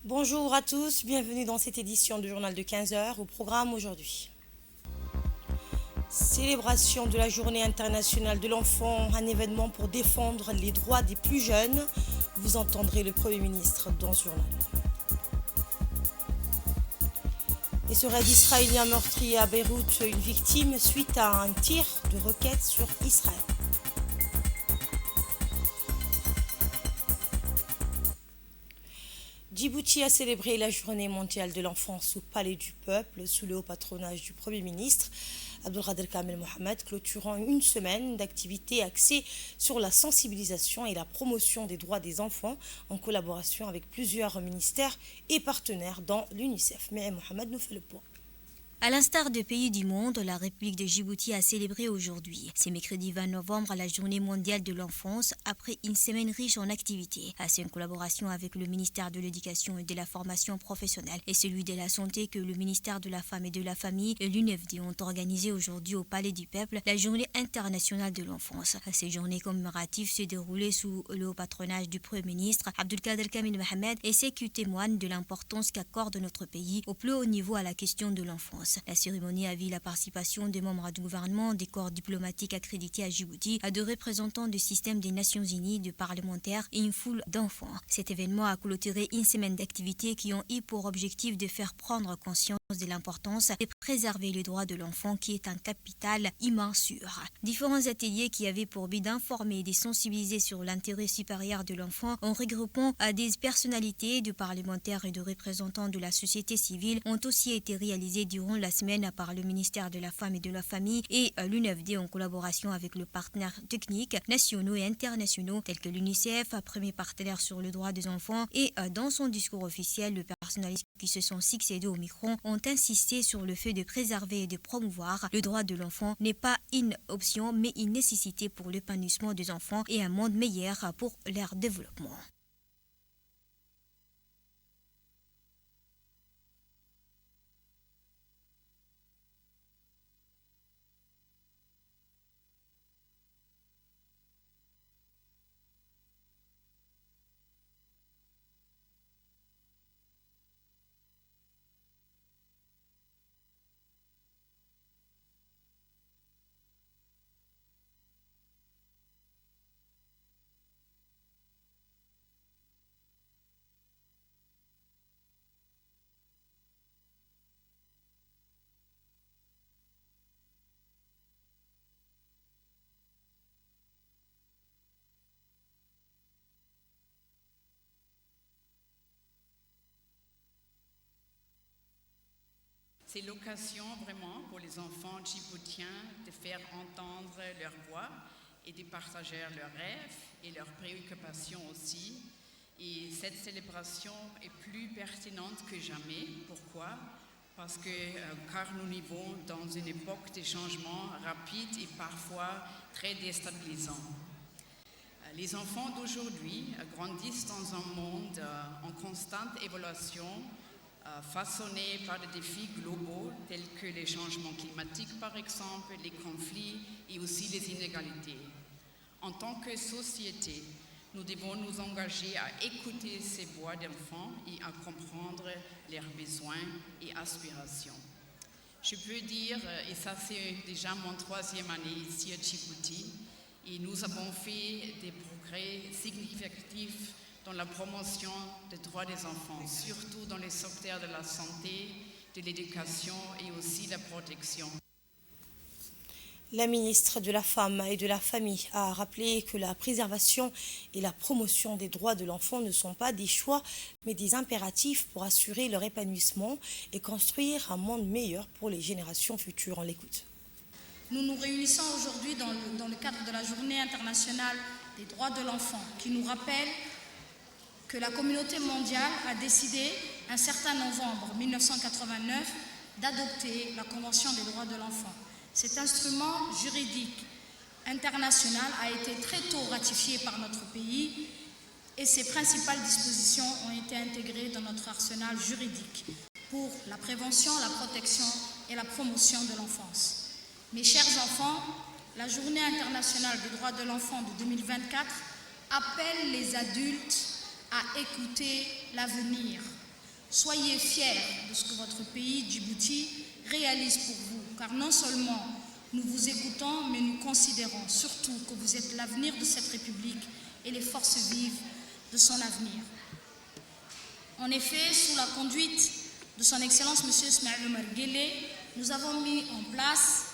Bonjour à tous, bienvenue dans cette édition du journal de 15 heures au programme aujourd'hui. Célébration de la Journée internationale de l'enfant, un événement pour défendre les droits des plus jeunes. Vous entendrez le Premier ministre dans ce journal. Et ce raid israélien meurtrier à Beyrouth, une victime suite à un tir de roquette sur Israël. Djibouti a célébré la Journée mondiale de l'enfance au Palais du Peuple sous le haut patronage du Premier ministre Abdelkader Kamel Mohamed, clôturant une semaine d'activités axées sur la sensibilisation et la promotion des droits des enfants en collaboration avec plusieurs ministères et partenaires dans l'UNICEF. Mais Mohamed nous fait le point. À l'instar de pays du monde, la République de Djibouti a célébré aujourd'hui, c'est mercredi 20 novembre, la Journée mondiale de l'enfance, après une semaine riche en activités. C'est une collaboration avec le ministère de l'Éducation et de la Formation professionnelle et celui de la Santé que le ministère de la Femme et de la Famille et l'UNFD ont organisé aujourd'hui au Palais du Peuple la Journée internationale de l'enfance. Ces journées commémoratives se déroulaient sous le haut patronage du Premier ministre Abdelkader Kamel Mohamed et c'est qui témoigne de l'importance qu'accorde notre pays au plus haut niveau à la question de l'enfance. La cérémonie a vu la participation des membres du gouvernement, des corps diplomatiques accrédités à Djibouti, de représentants du système des Nations Unies, de parlementaires et une foule d'enfants. Cet événement a clôturé une semaine d'activités qui ont eu pour objectif de faire prendre conscience de l'importance de préserver les droits de l'enfant qui est un capital immensurable. Différents ateliers qui avaient pour but d'informer et de sensibiliser sur l'intérêt supérieur de l'enfant en regroupant des personnalités, de parlementaires et de représentants de la société civile ont aussi été réalisés durant la semaine par le ministère de la Femme et de la Famille et l'UNFD en collaboration avec le partenaires techniques nationaux et internationaux tels que l'UNICEF, premier partenaire sur le droit des enfants et dans son discours officiel, le personnalistes qui se sont succédés au micro ont insisté sur le fait de préserver et de promouvoir le droit de l'enfant n'est pas une option mais une nécessité pour l'épanouissement des enfants et un monde meilleur pour leur développement. C'est l'occasion vraiment pour les enfants djiboutiens de faire entendre leur voix et de partager leurs rêves et leurs préoccupations aussi. Et cette célébration est plus pertinente que jamais. Pourquoi ? Car nous vivons dans une époque de changements rapides et parfois très déstabilisants. Les enfants d'aujourd'hui grandissent dans un monde en constante évolution, façonnés par des défis globaux tels que les changements climatiques par exemple, les conflits et aussi les inégalités. En tant que société, nous devons nous engager à écouter ces voix d'enfants et à comprendre leurs besoins et aspirations. Je peux dire, et ça c'est déjà mon 3e année ici à Djibouti, et nous avons fait des progrès significatifs dans la promotion des droits des enfants, surtout dans les secteurs de la santé, de l'éducation et aussi la protection. La ministre de la Femme et de la Famille a rappelé que la préservation et la promotion des droits de l'enfant ne sont pas des choix, mais des impératifs pour assurer leur épanouissement et construire un monde meilleur pour les générations futures. On l'écoute. Nous nous réunissons aujourd'hui dans le cadre de la Journée internationale des droits de l'enfant, qui nous rappelle que la communauté mondiale a décidé, un certain novembre 1989, d'adopter la Convention des droits de l'enfant. Cet instrument juridique international a été très tôt ratifié par notre pays et ses principales dispositions ont été intégrées dans notre arsenal juridique pour la prévention, la protection et la promotion de l'enfance. Mes chers enfants, la Journée internationale des droits de l'enfant de 2024 appelle les adultes à écouter l'avenir Soyez fiers de ce que votre pays, Djibouti, réalise pour vous, car non seulement nous vous écoutons, mais nous considérons surtout que vous êtes l'avenir de cette République et les forces vives de son avenir. En effet, sous la conduite de son Excellence M. Ismaël Omar Guelleh, nous avons mis en place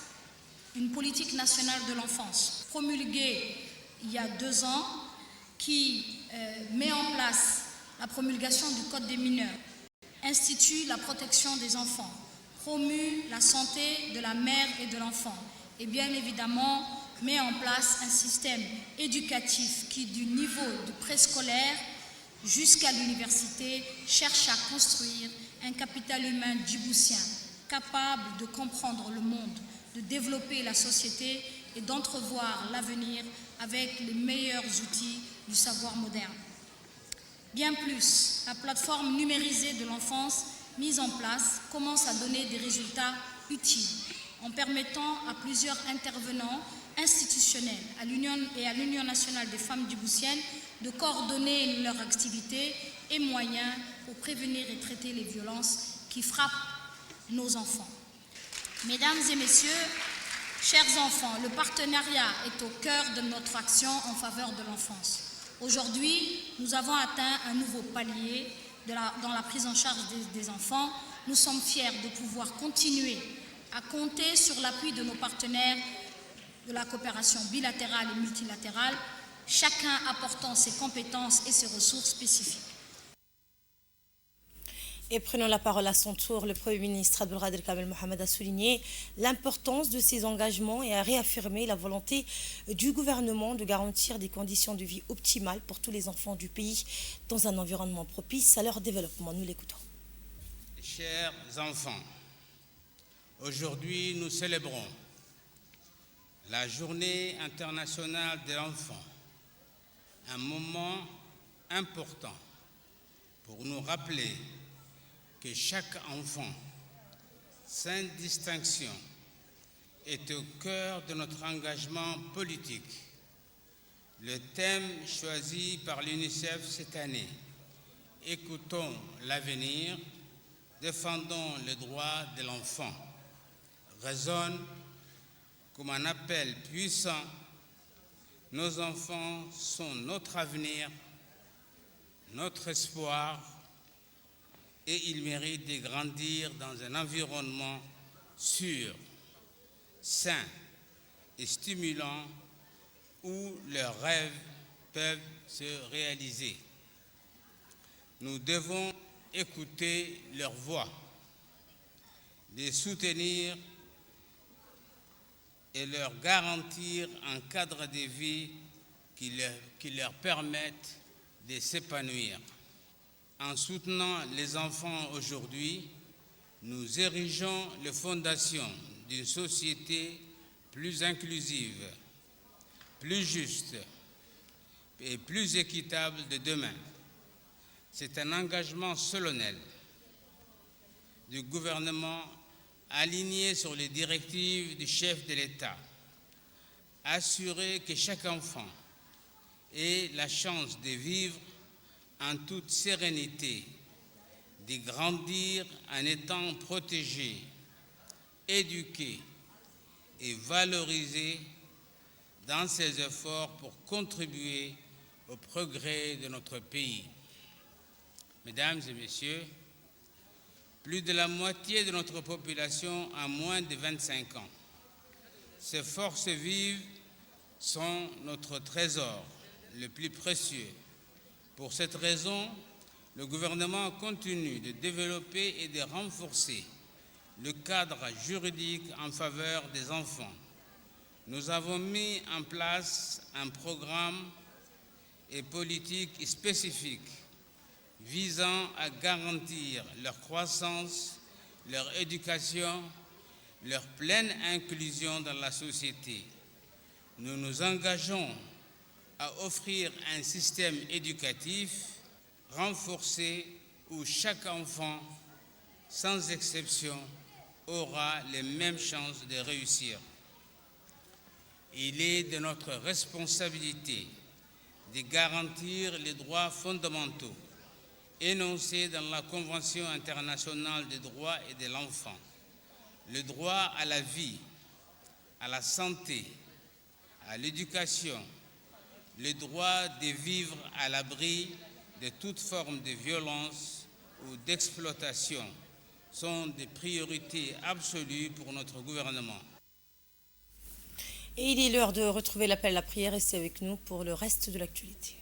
une politique nationale de l'enfance, promulguée il y a 2 ans, qui met en place la promulgation du Code des mineurs, institue la protection des enfants, promue la santé de la mère et de l'enfant, et bien évidemment met en place un système éducatif qui, du niveau du préscolaire jusqu'à l'université, cherche à construire un capital humain djiboutien capable de comprendre le monde, de développer la société et d'entrevoir l'avenir avec les meilleurs outils du savoir moderne. Bien plus, la plateforme numérisée de l'enfance mise en place commence à donner des résultats utiles en permettant à plusieurs intervenants institutionnels à l'Union nationale des femmes djiboutiennes de coordonner leurs activités et moyens pour prévenir et traiter les violences qui frappent nos enfants. Mesdames et messieurs, chers enfants, le partenariat est au cœur de notre action en faveur de l'enfance. Aujourd'hui, nous avons atteint un nouveau palier dans la prise en charge des enfants. Nous sommes fiers de pouvoir continuer à compter sur l'appui de nos partenaires de la coopération bilatérale et multilatérale, chacun apportant ses compétences et ses ressources spécifiques. Et prenant la parole à son tour, le Premier ministre Abdelkader Kamel Mohamed a souligné l'importance de ces engagements et a réaffirmé la volonté du gouvernement de garantir des conditions de vie optimales pour tous les enfants du pays dans un environnement propice à leur développement. Nous l'écoutons. Chers enfants, aujourd'hui nous célébrons la Journée internationale de l'enfant, un moment important pour nous rappeler que chaque enfant, sans distinction, est au cœur de notre engagement politique. Le thème choisi par l'UNICEF cette année, « Écoutons l'avenir, défendons les droits de l'enfant », résonne comme un appel puissant. Nos enfants sont notre avenir, notre espoir, et ils méritent de grandir dans un environnement sûr, sain et stimulant où leurs rêves peuvent se réaliser. Nous devons écouter leur voix, les soutenir et leur garantir un cadre de vie qui leur permette de s'épanouir. En soutenant les enfants aujourd'hui, nous érigeons les fondations d'une société plus inclusive, plus juste et plus équitable de demain. C'est un engagement solennel du gouvernement aligné sur les directives du chef de l'État. Assurer que chaque enfant ait la chance de vivre en toute sérénité, de grandir en étant protégé, éduqué et valorisé dans ses efforts pour contribuer au progrès de notre pays. Mesdames et messieurs, plus de la moitié de notre population a moins de 25 ans. Ces forces vives sont notre trésor le plus précieux. Pour cette raison, le gouvernement continue de développer et de renforcer le cadre juridique en faveur des enfants. Nous avons mis en place un programme et politique spécifique visant à garantir leur croissance, leur éducation, leur pleine inclusion dans la société. Nous nous engageons à offrir un système éducatif renforcé où chaque enfant, sans exception, aura les mêmes chances de réussir. Il est de notre responsabilité de garantir les droits fondamentaux énoncés dans la Convention internationale des droits et de l'enfant. Le droit à la vie, à la santé, à l'éducation, le droit de vivre à l'abri de toute forme de violence ou d'exploitation sont des priorités absolues pour notre gouvernement. Et il est l'heure de retrouver l'appel à la prière. Restez avec nous pour le reste de l'actualité.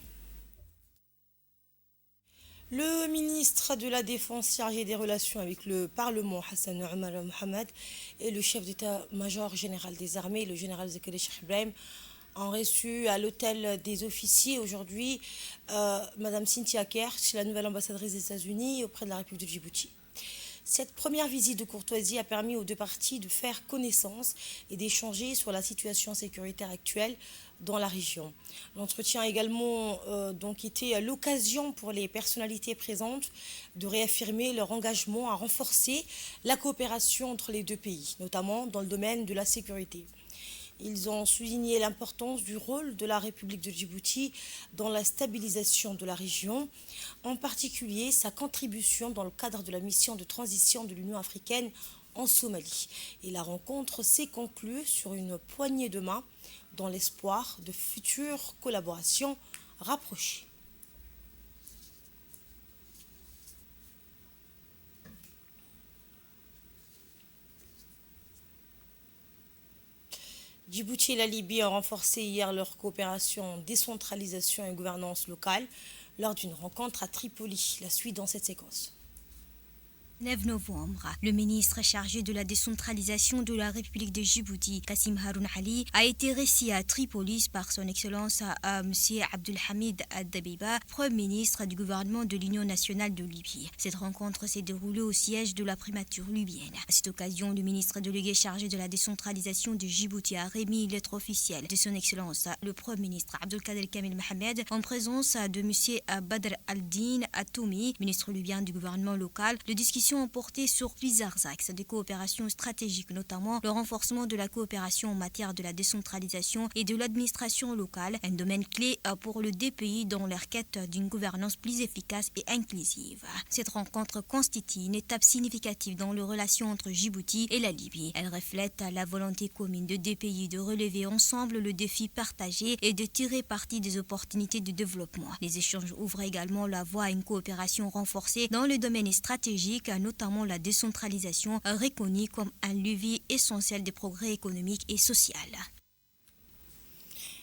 Le ministre de la Défense chargé des relations avec le Parlement, Hassan Omar Mohamed, et le chef d'état-major général des armées, le général Zakaria Cheikh Ibrahim, ont reçu à l'hôtel des officiers aujourd'hui Madame Cynthia Kersh, la nouvelle ambassadrice des États-Unis auprès de la République de Djibouti. Cette première visite de courtoisie a permis aux deux parties de faire connaissance et d'échanger sur la situation sécuritaire actuelle dans la région. L'entretien a également donc été l'occasion pour les personnalités présentes de réaffirmer leur engagement à renforcer la coopération entre les deux pays, notamment dans le domaine de la sécurité. Ils ont souligné l'importance du rôle de la République de Djibouti dans la stabilisation de la région, en particulier sa contribution dans le cadre de la mission de transition de l'Union africaine en Somalie. Et la rencontre s'est conclue sur une poignée de main dans l'espoir de futures collaborations rapprochées. Djibouti et la Libye ont renforcé hier leur coopération en décentralisation et gouvernance locale lors d'une rencontre à Tripoli. La suite dans cette séquence. 9 novembre, le ministre chargé de la décentralisation de la République de Djibouti, Kassim Haroun Ali, a été reçu à Tripolis par son Excellence M. Abdelhamid Ad-Dabeiba, Premier ministre du gouvernement de l'Union nationale de Libye. Cette rencontre s'est déroulée au siège de la primature libyenne. À cette occasion, le ministre délégué chargé de la décentralisation de Djibouti a remis une lettre officielle de son Excellence, le Premier ministre Abdelkader Kamel Mohamed, en présence de M. Badr al-Din Atoumi, ministre libyen du gouvernement local. Les discussions ont porté sur plusieurs axes de coopération stratégique, notamment le renforcement de la coopération en matière de la décentralisation et de l'administration locale, un domaine clé pour le deux pays dans leur quête d'une gouvernance plus efficace et inclusive. Cette rencontre constitue une étape significative dans les relations entre Djibouti et la Libye. Elle reflète la volonté commune de deux pays de relever ensemble le défi partagé et de tirer parti des opportunités de développement. Les échanges ouvrent également la voie à une coopération renforcée dans le domaine stratégique, notamment la décentralisation, reconnue comme un levier essentiel des progrès économiques et sociaux.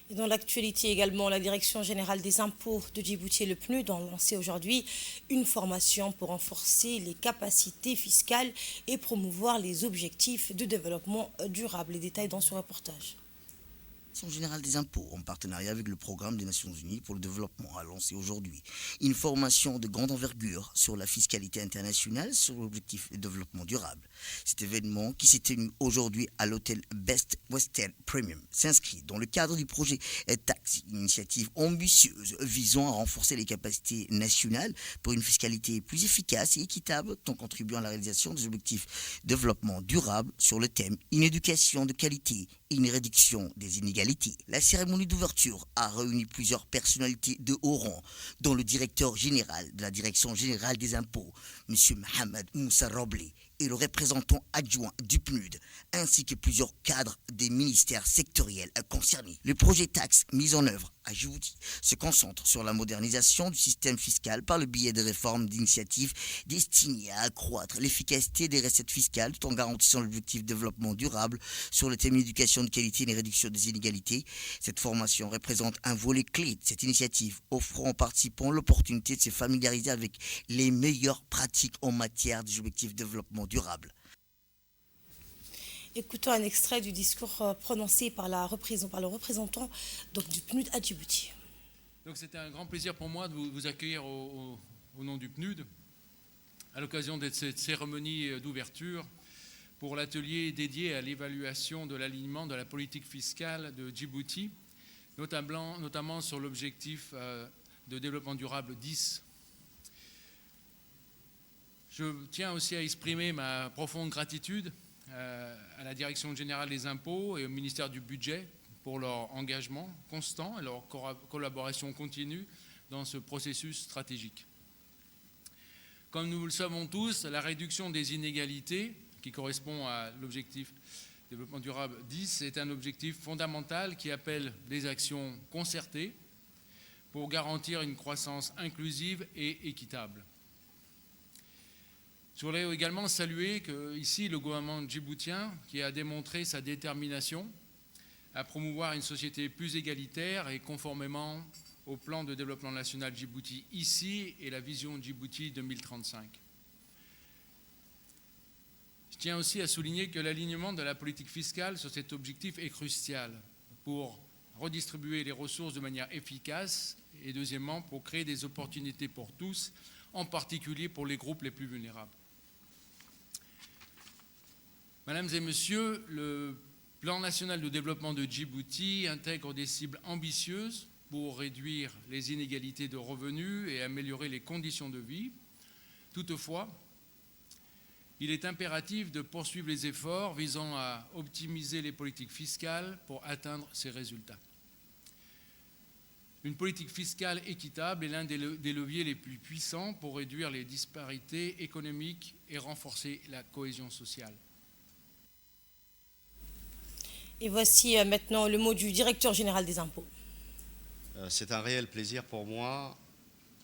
Et dans l'actualité également, la Direction générale des impôts de Djibouti et le PNUD ont lancé aujourd'hui une formation pour renforcer les capacités fiscales et promouvoir les objectifs de développement durable. Les détails dans ce reportage. La Direction générale des impôts, en partenariat avec le Programme des Nations Unies pour le développement, a lancé aujourd'hui une formation de grande envergure sur la fiscalité internationale sur l'objectif de développement durable. Cet événement, qui s'est tenu aujourd'hui à l'hôtel Best Western Premium, s'inscrit dans le cadre du projet TAX, une initiative ambitieuse visant à renforcer les capacités nationales pour une fiscalité plus efficace et équitable, tout en contribuant à la réalisation des objectifs de développement durable sur le thème « Une éducation de qualité et une réduction des inégalités ». La cérémonie d'ouverture a réuni plusieurs personnalités de haut rang, dont le directeur général de la Direction générale des impôts, M. Mohamed Moussa Roblé, et le représentant adjoint du PNUD, ainsi que plusieurs cadres des ministères sectoriels concernés. Le projet TAX mis en œuvre à Djibouti se concentre sur la modernisation du système fiscal par le biais de réformes d'initiatives destinées à accroître l'efficacité des recettes fiscales tout en garantissant l'objectif de développement durable sur le thème d'éducation de qualité et réduction des inégalités. Cette formation représente un volet clé de cette initiative, offrant aux participants l'opportunité de se familiariser avec les meilleures pratiques en matière des objectifs de développement durable. Écoutons un extrait du discours prononcé par le représentant donc, du PNUD à Djibouti. Donc c'était un grand plaisir pour moi de vous accueillir au nom du PNUD à l'occasion de cette cérémonie d'ouverture pour l'atelier dédié à l'évaluation de l'alignement de la politique fiscale de Djibouti, notamment sur l'objectif de développement durable 10. Je tiens aussi à exprimer ma profonde gratitude à la Direction générale des impôts et au ministère du Budget pour leur engagement constant et leur collaboration continue dans ce processus stratégique. Comme nous le savons tous, la réduction des inégalités, qui correspond à l'objectif développement durable 10, est un objectif fondamental qui appelle des actions concertées pour garantir une croissance inclusive et équitable. Je voudrais également saluer ici le gouvernement djiboutien qui a démontré sa détermination à promouvoir une société plus égalitaire et conformément au plan de développement national Djibouti ici et la vision Djibouti 2035. Je tiens aussi à souligner que l'alignement de la politique fiscale sur cet objectif est crucial pour redistribuer les ressources de manière efficace et deuxièmement pour créer des opportunités pour tous, en particulier pour les groupes les plus vulnérables. Mesdames et messieurs, le plan national de développement de Djibouti intègre des cibles ambitieuses pour réduire les inégalités de revenus et améliorer les conditions de vie. Toutefois, il est impératif de poursuivre les efforts visant à optimiser les politiques fiscales pour atteindre ces résultats. Une politique fiscale équitable est l'un des leviers les plus puissants pour réduire les disparités économiques et renforcer la cohésion sociale. Et voici maintenant le mot du directeur général des impôts. C'est un réel plaisir pour moi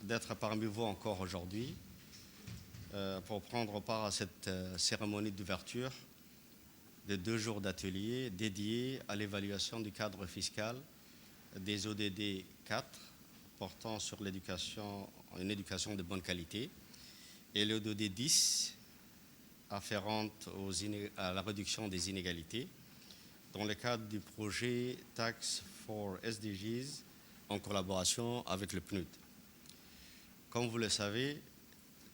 d'être parmi vous encore aujourd'hui pour prendre part à cette cérémonie d'ouverture de 2 jours d'atelier dédiés à l'évaluation du cadre fiscal des ODD 4 portant sur l'éducation, une éducation de bonne qualité et l'ODD 10 afférente à la réduction des inégalités dans le cadre du projet Tax for SDGs en collaboration avec le PNUD. Comme vous le savez,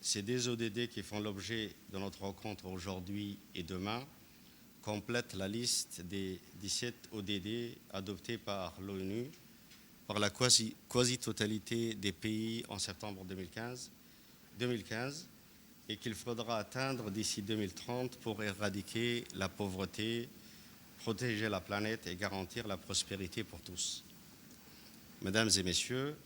ces 2 ODD qui font l'objet de notre rencontre aujourd'hui et demain complètent la liste des 17 ODD adoptés par l'ONU par la quasi-totalité des pays en septembre 2015 et qu'il faudra atteindre d'ici 2030 pour éradiquer la pauvreté, protéger la planète et garantir la prospérité pour tous. Mesdames et messieurs,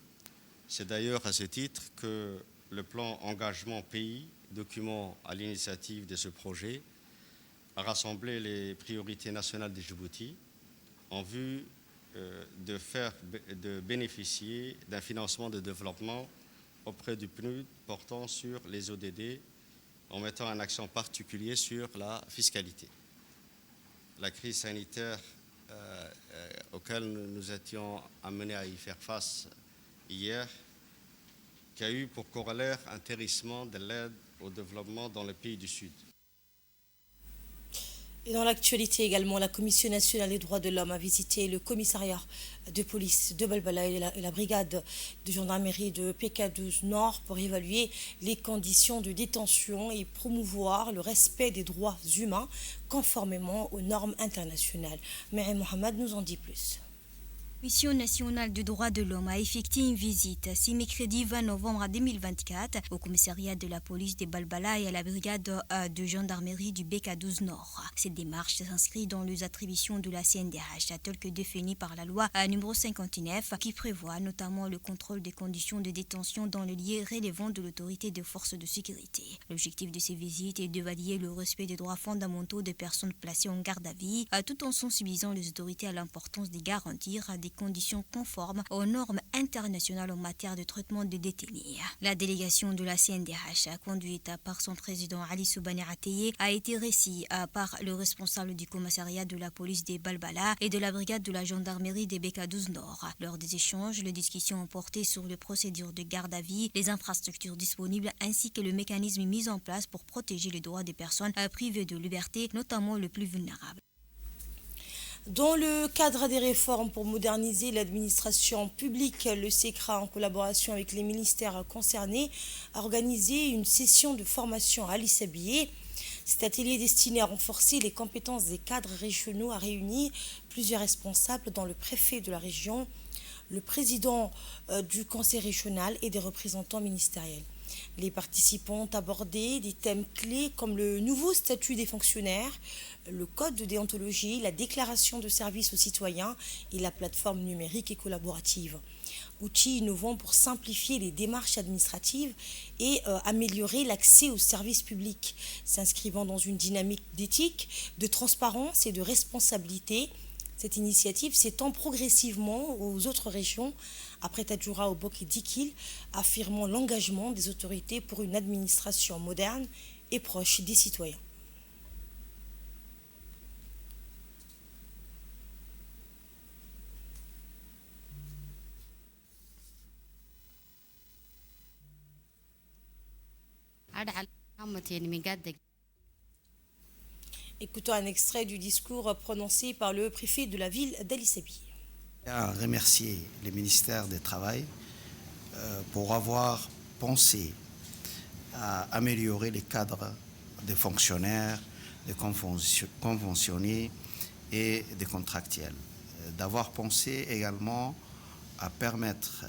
c'est d'ailleurs à ce titre que le plan Engagement Pays, document à l'initiative de ce projet, a rassemblé les priorités nationales de Djibouti en vue de bénéficier d'un financement de développement auprès du PNUD portant sur les ODD en mettant un accent particulier sur la fiscalité. La crise sanitaire auquel nous étions amenés à y faire face hier, qui a eu pour corollaire un tarissement de l'aide au développement dans les pays du Sud. Et dans l'actualité également, la Commission nationale des droits de l'homme a visité le commissariat de police de Balbala et la brigade de gendarmerie de PK12 Nord pour évaluer les conditions de détention et promouvoir le respect des droits humains conformément aux normes internationales. Mais Mohamed nous en dit plus. La Commission nationale des droits de l'homme a effectué une visite ce mercredi 20 novembre 2024 au commissariat de la police de Balbala et à la brigade de gendarmerie du BK12 Nord. Cette démarche s'inscrit dans les attributions de la CNDH telles que définies par la loi numéro 59 qui prévoit notamment le contrôle des conditions de détention dans les lieux relevant de l'autorité des forces de sécurité. L'objectif de ces visites est d'évaluer le respect des droits fondamentaux des personnes placées en garde à vue tout en sensibilisant les autorités à l'importance de garantir des conditions conformes aux normes internationales en matière de traitement des détenus. La délégation de la CNDH, conduite par son président Ali Soubani Ateye, a été reçue par le responsable du commissariat de la police des Balbala et de la brigade de la gendarmerie des BK12 Nord. Lors des échanges, les discussions ont porté sur les procédures de garde à vue, les infrastructures disponibles ainsi que le mécanisme mis en place pour protéger les droits des personnes privées de liberté, notamment les plus vulnérables. Dans le cadre des réformes pour moderniser l'administration publique, le SECRA, en collaboration avec les ministères concernés, a organisé une session de formation à l'ISABIE. Cet atelier destiné à renforcer les compétences des cadres régionaux a réuni plusieurs responsables dont le préfet de la région, le président du conseil régional et des représentants ministériels. Les participants ont abordé des thèmes clés comme le nouveau statut des fonctionnaires, le code de déontologie, la déclaration de service aux citoyens et la plateforme numérique et collaborative. Outils innovants pour simplifier les démarches administratives et améliorer l'accès aux services publics, s'inscrivant dans une dynamique d'éthique, de transparence et de responsabilité. Cette initiative s'étend progressivement aux autres régions, après Tadjoura, Obok et Dikil, affirmant l'engagement des autorités pour une administration moderne et proche des citoyens. Écoutons un extrait du discours prononcé par le préfet de la ville d'Ali Sabi. Je tiens à remercier le ministère du Travail pour avoir pensé à améliorer les cadres des fonctionnaires, des conventionnés et des contractuels. D'avoir pensé également à permettre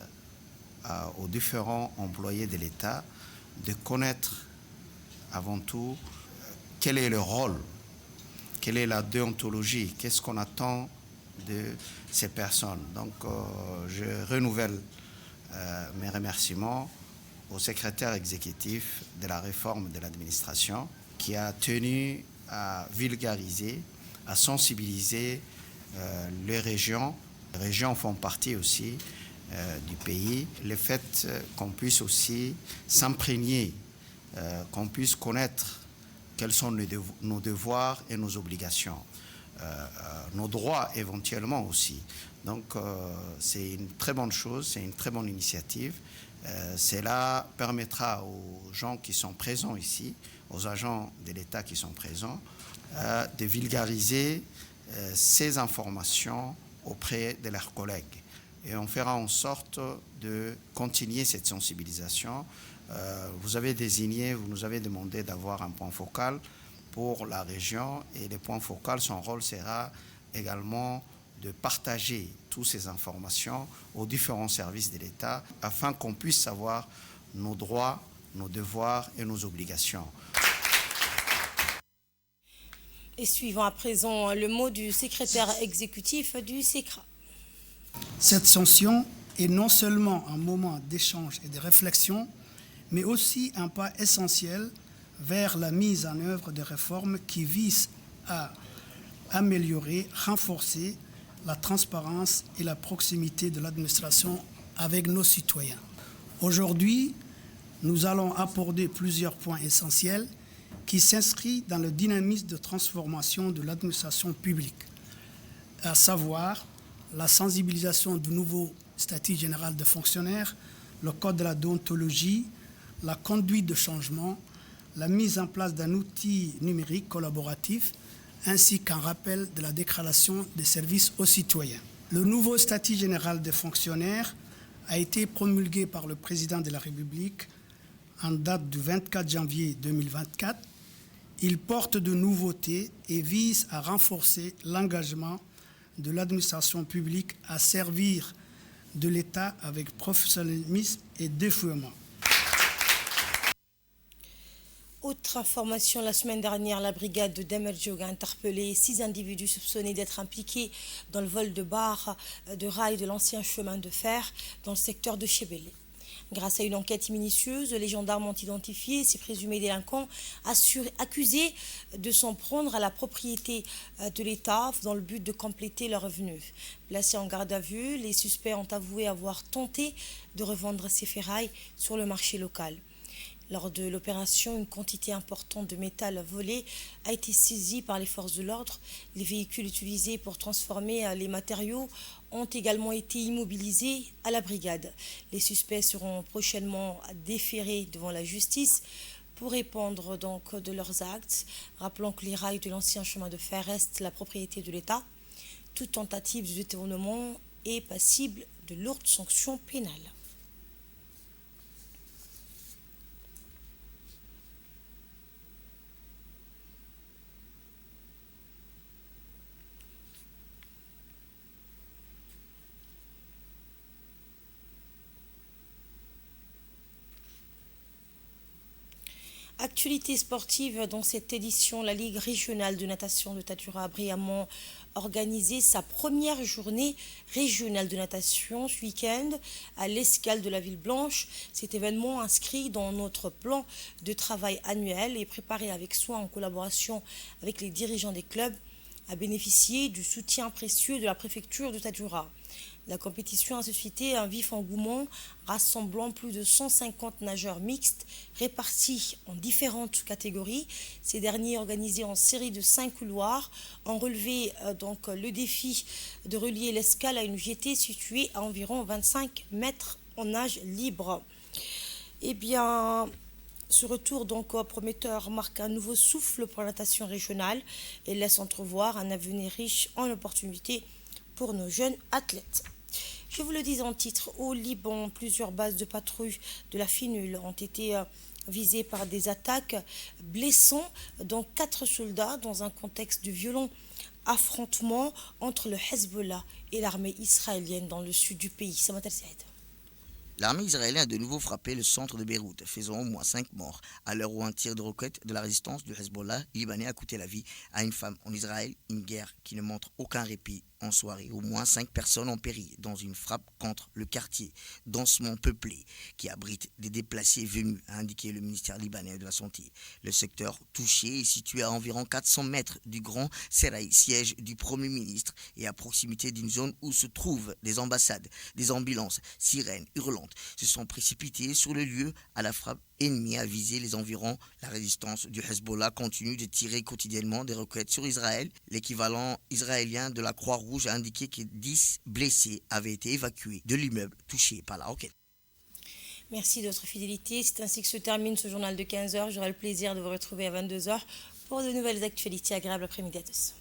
aux différents employés de l'État de connaître avant tout quel est le rôle, quelle est la déontologie, qu'est-ce qu'on attend de ces personnes. Donc je renouvelle mes remerciements au secrétaire exécutif de la réforme de l'administration qui a tenu à vulgariser, à sensibiliser les régions. Les régions font partie aussi du pays. Le fait qu'on puisse aussi s'imprégner, qu'on puisse connaître quels sont nos devoirs et nos obligations, nos droits éventuellement aussi. Donc c'est une très bonne chose, c'est une très bonne initiative. Cela permettra aux gens qui sont présents ici, aux agents de l'État qui sont présents, de vulgariser ces informations auprès de leurs collègues. Et on fera en sorte de continuer cette sensibilisation. Vous avez désigné, vous nous avez demandé d'avoir un point focal pour la région et le point focal, son rôle sera également de partager toutes ces informations aux différents services de l'État afin qu'on puisse savoir nos droits, nos devoirs et nos obligations. Et suivant à présent le mot du secrétaire exécutif du SECRA. Cette sanction est non seulement un moment d'échange et de réflexion, mais aussi un pas essentiel vers la mise en œuvre de réformes qui visent à améliorer, renforcer la transparence et la proximité de l'administration avec nos citoyens. Aujourd'hui, nous allons aborder plusieurs points essentiels qui s'inscrivent dans le dynamisme de transformation de l'administration publique, à savoir la sensibilisation du nouveau statut général des fonctionnaires, le code de la déontologie, la conduite de changement, la mise en place d'un outil numérique collaboratif, ainsi qu'un rappel de la déclaration des services aux citoyens. Le nouveau statut général des fonctionnaires a été promulgué par le président de la République en date du 24 janvier 2024. Il porte de nouveautés et vise à renforcer l'engagement de l'administration publique à servir de l'État avec professionnalisme et dévouement. Autre information, la semaine dernière, la brigade de Demerjog a interpellé 6 individus soupçonnés d'être impliqués dans le vol de barres de rails de l'ancien chemin de fer dans le secteur de Chebele. Grâce à une enquête minutieuse, les gendarmes ont identifié ces présumés délinquants accusés de s'en prendre à la propriété de l'État dans le but de compléter leurs revenus. Placés en garde à vue, les suspects ont avoué avoir tenté de revendre ces ferrailles sur le marché local. Lors de l'opération, une quantité importante de métal volé a été saisie par les forces de l'ordre. Les véhicules utilisés pour transformer les matériaux ont également été immobilisés à la brigade. Les suspects seront prochainement déférés devant la justice pour répondre donc de leurs actes. Rappelons que les rails de l'ancien chemin de fer restent la propriété de l'État. Toute tentative de détournement est passible de lourdes sanctions pénales. Actualité sportive dans cette édition, la Ligue régionale de natation de Tadjoura a brillamment organisé sa première journée régionale de natation ce week-end à l'Escale de la Ville Blanche. Cet événement inscrit dans notre plan de travail annuel et préparé avec soin en collaboration avec les dirigeants des clubs a bénéficié du soutien précieux de la préfecture de Tadjoura. La compétition a suscité un vif engouement, rassemblant plus de 150 nageurs mixtes répartis en différentes catégories. Ces derniers, organisés en série de 5 couloirs, ont relevé donc le défi de relier l'Escale à une jetée située à environ 25 mètres en nage libre. Eh bien, ce retour donc prometteur marque un nouveau souffle pour la natation régionale et laisse entrevoir un avenir riche en opportunités pour nos jeunes athlètes. Je vous le dis en titre, au Liban, plusieurs bases de patrouille de la FINUL ont été visées par des attaques blessant dont 4 soldats dans un contexte de violents affrontements entre le Hezbollah et l'armée israélienne dans le sud du pays. Samatel Saïd. L'armée israélienne a de nouveau frappé le centre de Beyrouth, faisant au moins 5 morts, à l'heure où un tir de roquette de la résistance du Hezbollah libanais a coûté la vie à une femme en Israël, une guerre qui ne montre aucun répit. En soirée, au moins 5 personnes ont péri dans une frappe contre le quartier densément peuplé qui abrite des déplacés venus, a indiqué le ministère libanais de la Santé. Le secteur touché est situé à environ 400 mètres du Grand Seraï, siège du Premier ministre, et à proximité d'une zone où se trouvent des ambassades. Des ambulances, sirènes hurlantes se sont précipitées sur le lieu à la frappe ennemi a visé les environs. La résistance du Hezbollah continue de tirer quotidiennement des roquettes sur Israël. L'équivalent israélien de la Croix-Rouge a indiqué que 10 blessés avaient été évacués de l'immeuble touché par la roquette. Merci de votre fidélité. C'est ainsi que se termine ce journal de 15h. J'aurai le plaisir de vous retrouver à 22h pour de nouvelles actualités. Agréable après-midi à tous.